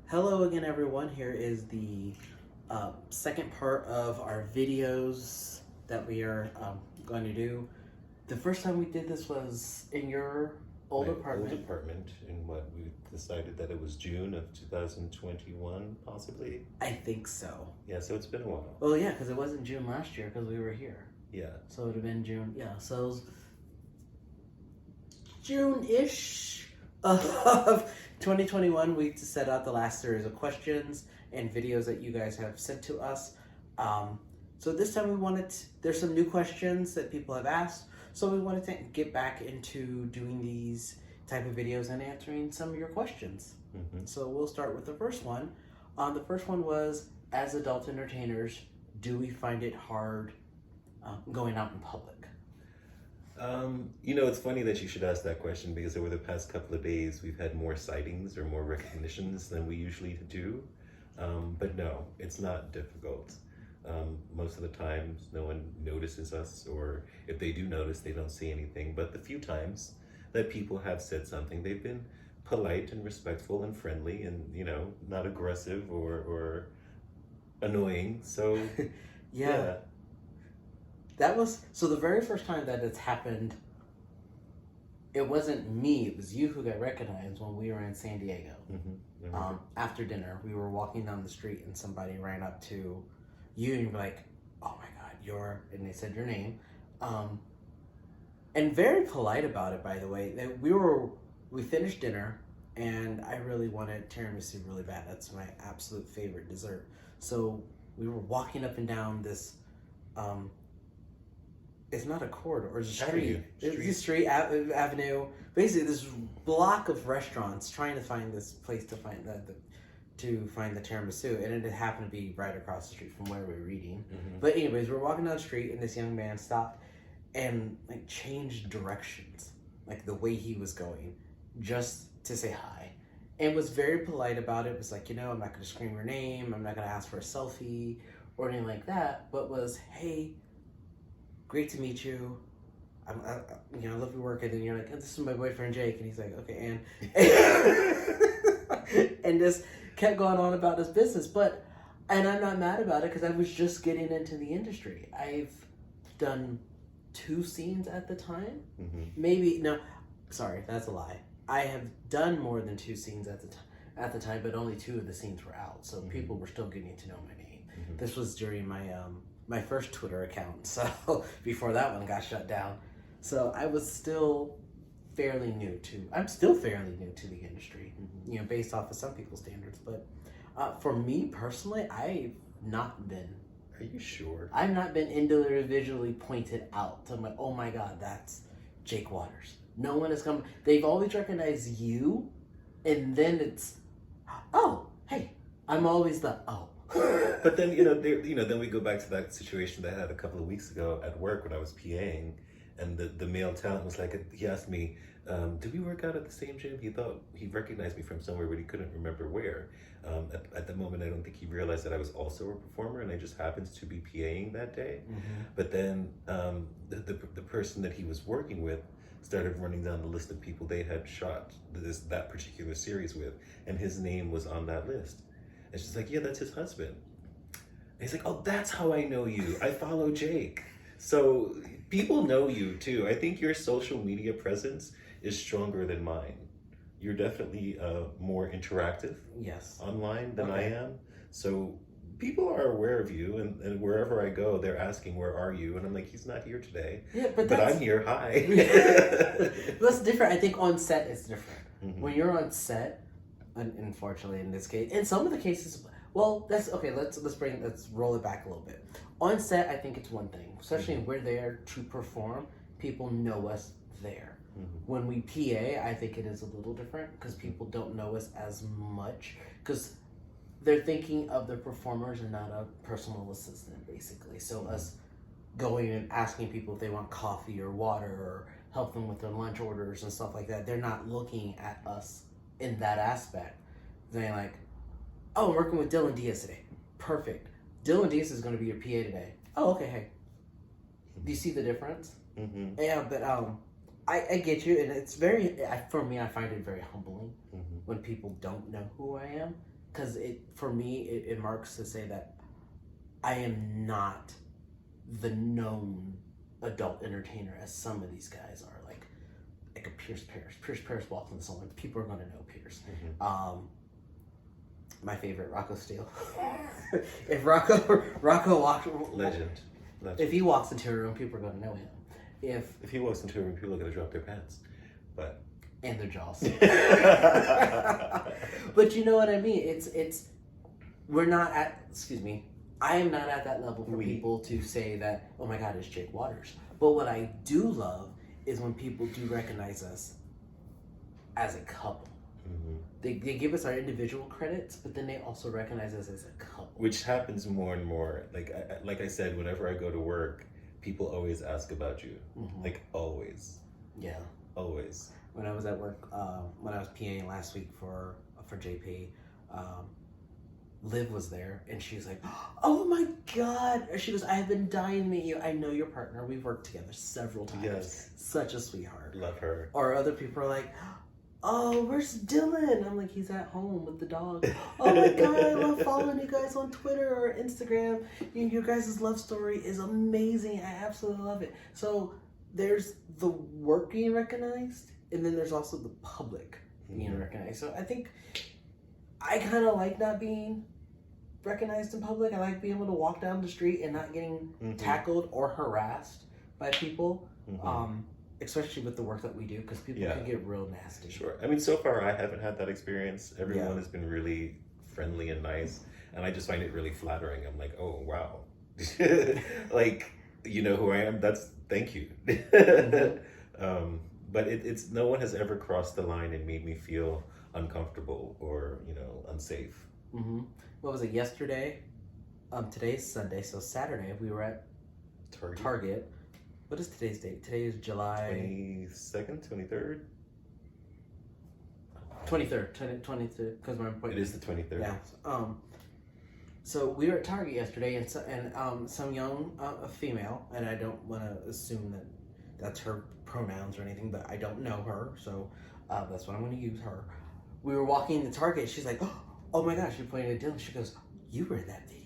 Hello again, everyone. Here is the second part of our videos that we are going to do. The first time we did this was in your old My old apartment. apartment in what we decided that it was June of 2021, possibly. I think so. Yeah, so it's been a while. Well, yeah, because it wasn't June last year because we were here. Yeah. So it would have been June. Yeah, so it was June-ish of 2021. We set out the last series of questions and videos that you guys have sent to us. So this time there's some new questions that people have asked. So we wanted to get back into doing these type of videos and answering some of your questions. Mm-hmm. So we'll start with the first one. The first one was, as adult entertainers, do we find it hard going out in public? It's funny that you should ask that question because over the past couple of days we've had more sightings or more recognitions than we usually do. But no, it's not difficult. Most of the times no one notices us, or if they do notice, they don't say anything. But the few times that people have said something, they've been polite and respectful and friendly and, not aggressive or annoying. So, Yeah. That was so the very first time that it's happened. It wasn't me; it was you who got recognized when we were in San Diego. Mm-hmm. After dinner, we were walking down the street, and somebody ran up to you, and you were like, "Oh my God, you're!" And they said your name, and very polite about it. By the way, that we finished dinner, and I really wanted tiramisu really bad. That's my absolute favorite dessert. So we were walking up and down this. It's not a corridor, it's a street. It's a street avenue. Basically, this block of restaurants trying to find this place to find the tiramisu, and it happened to be right across the street from where we were eating. Mm-hmm. But anyways, we're walking down the street, and this young man stopped and changed directions, the way he was going, just to say hi, and was very polite about it. It was like, I'm not going to scream your name. I'm not going to ask for a selfie or anything like that. But was, hey, great to meet you. I love your work. And then you're like, oh, this is my boyfriend Jake, and he's like, okay, and just kept going on about his business. And I'm not mad about it because I was just getting into the industry. I've done 2 scenes at the time. Mm-hmm. Maybe no, sorry, that's a lie. I have done more than 2 scenes at the time, but only 2 of the scenes were out, so people were still getting to know my name. Mm-hmm. This was during my first Twitter account, so before that one got shut down. So I was still fairly new to. I'm still fairly new to the industry, based off of some people's standards. But for me personally, I've not been. Are you sure? I've not been individually pointed out. So I'm like, oh my God, that's Jake Waters. No one has come. They've always recognized you, and then it's, oh, hey, I'm always the oh. But then then we go back to that situation that I had a couple of weeks ago at work when I was PAing, and the male talent was like, he asked me, did we work out at the same gym? He thought he recognized me from somewhere, but he couldn't remember where. At the moment, I don't think he realized that I was also a performer, and I just happened to be PAing that day. Mm-hmm. But then the person that he was working with started running down the list of people they had shot that particular series with, and his name was on that list. And she's like, yeah, that's his husband. And he's like, oh, that's how I know you. I follow Jake. So people know you too. I think your social media presence is stronger than mine. You're definitely more interactive online than I am. So people are aware of you, and wherever I go, they're asking, where are you? And I'm like, he's not here today. Yeah, but I'm here. Hi. That's different. I think on set it's different. Mm-hmm. When you're on set, unfortunately in this case, in some of the cases, well, that's okay. Let's roll it back a little bit. On set, I think it's one thing, especially when we're there to perform. People know us there. Mm-hmm. When we PA, I think it is a little different because people don't know us as much because they're thinking of the performers and not a personal assistant, basically. So us going and asking people if they want coffee or water or help them with their lunch orders and stuff like that, they're not looking at us in that aspect. They're like, oh, I'm working with Dylan Diaz today. Perfect. Dylan Diaz is going to be your PA today. Oh, okay, hey. Do you see the difference? Mm-hmm. Yeah, but I get you, and it's for me, I find it very humbling when people don't know who I am because for me it marks to say that I am not the known adult entertainer as some of these guys are. Like a Pierce Paris walked in the song, like people are gonna know Pierce. My favorite, Rocco Steele. If Rocco walks, Legend. if he walks into a room, people are gonna know him. If he walks into a room, people are gonna drop their pants, and their jaws. But you know what I mean? It's we're not at, excuse me, I am not at that level for people to say that, oh my God, it's Jake Waters. But what I do love is when people do recognize us as a couple. They give us our individual credits, but then they also recognize us as a couple. Which happens more and more. Like I said, whenever I go to work, people always ask about you. Like always. Yeah. Always. When I was at work, when I was PAing last week for JP, Liv was there, and she was like, "Oh my God!" She goes, "I have been dying to meet you. I know your partner. We've worked together several times. Yes. Such a sweetheart." Love her. Or other people are like, "Oh, where's Dylan?" I'm like, "He's at home with the dog." "Oh my God, I love following you guys on Twitter or Instagram. Your guys' love story is amazing. I absolutely love it." So there's the work being recognized, and then there's also the public being recognized. So I think I kind of like not being recognized in public. I like being able to walk down the street and not getting tackled or harassed by people. Especially with the work that we do, because people can get real nasty. Sure. I mean, so far I haven't had that experience. Everyone has been really friendly and nice, and I just find it really flattering. I'm like, oh wow, like, you know who I am. Thank you. But it's no one has ever crossed the line and made me feel uncomfortable or unsafe. What was it, yesterday? Today's Sunday, so Saturday we were at Target. What is today's date? Today is July 22nd, 23rd? 23rd, because my appointment. It is the 23rd. Yeah. So we were at Target yesterday, and some young female, and I don't want to assume that that's her pronouns or anything, but I don't know her, so that's what I'm going to use, her. We were walking into Target. She's like, "Oh my gosh!" She pointed at Dylan. She goes, "You were in that video."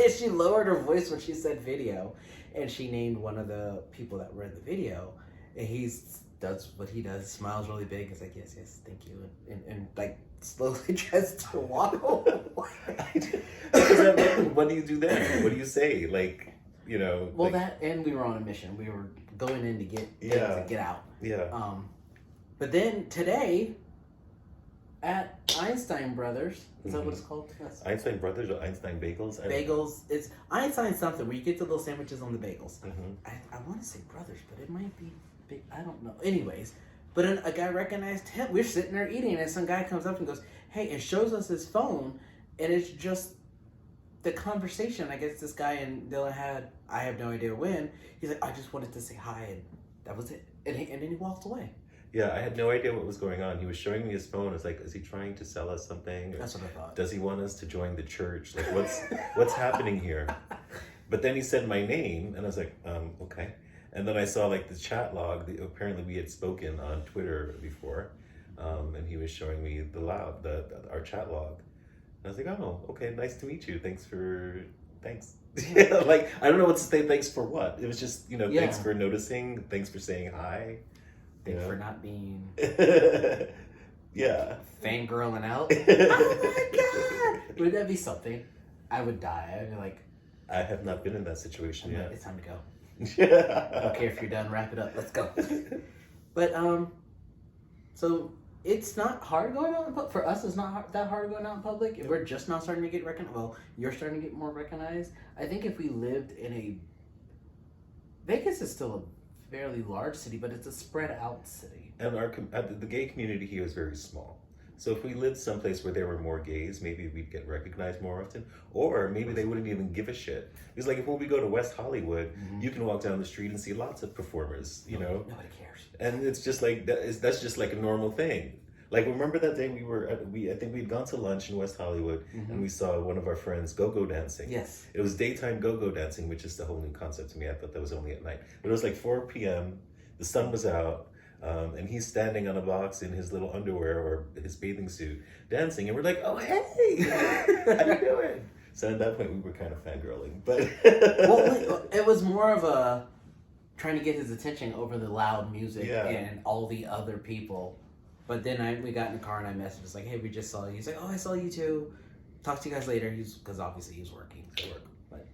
she lowered her voice when she said video, and she named one of the people that were in the video, and he does what he does, smiles really big. He's like, yes, thank you, and like slowly tries to walk away. What do you do then? What do you say? Like, Well, that, and we were on a mission. We were going in to get to get out. Yeah. But then today, at Einstein Brothers, is that what it's called? Yes. Einstein Brothers or Einstein Bagels? Bagels. It's Einstein something where you get the little sandwiches on the bagels. I want to say Brothers, but it might be big. I don't know. Anyways, but a guy recognized him. We're sitting there eating, and some guy comes up and goes, "Hey," and shows us his phone, and it's just the conversation. I guess this guy and Dylan had. I have no idea when. He's like, "I just wanted to say hi," and that was it. And then he walked away. Yeah, I had no idea what was going on. He was showing me his phone. It's like, is he trying to sell us something? That's what I thought. Does he want us to join the church? Like, what's happening here? But then he said my name, and I was like, okay. And then I saw like the chat log. Apparently, we had spoken on Twitter before, and he was showing me our chat log. And I was like, oh, okay, nice to meet you. Thanks. Like, I don't know what to say. Thanks for what? It was just thanks for noticing. Thanks for saying hi. Thanks for not being yeah, fangirling out. Oh my God! Would that be something? I would die. I'd be like, I have not been in that situation yet. It's time to go. I don't care if you're done. Wrap it up. Let's go. But so it's not hard going out in public. For us, it's not that hard going out in public. If we're just now starting to get recognized. Well, you're starting to get more recognized. I think if we lived in Vegas is still a fairly large city, but it's a spread out city. And the gay community here is very small. So if we lived someplace where there were more gays, maybe we'd get recognized more often, or maybe they wouldn't even give a shit. It's like if when we go to West Hollywood, you can walk down the street and see lots of performers. Nobody cares, and it's just like that's just like a normal thing. Like, remember that day I think we'd gone to lunch in West Hollywood, and we saw one of our friends go-go dancing. Yes. It was daytime go-go dancing, which is a whole new concept to me. I thought that was only at night. But it was like 4 p.m., the sun was out, And he's standing on a box in his little underwear or his bathing suit, dancing, and we're like, "Oh, hey, how you doing?" So at that point, we were kind of fangirling, but Well, it was more of a trying to get his attention over the loud music Yeah. and all the other people. But then we got in the car and I messaged, like, "Hey, we just saw you." He's like, "Oh, I saw you too. Talk to you guys later." Because obviously he was working. So, but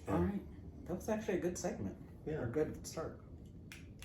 Yeah. all right, that was actually a good segment. Yeah. Or a good start.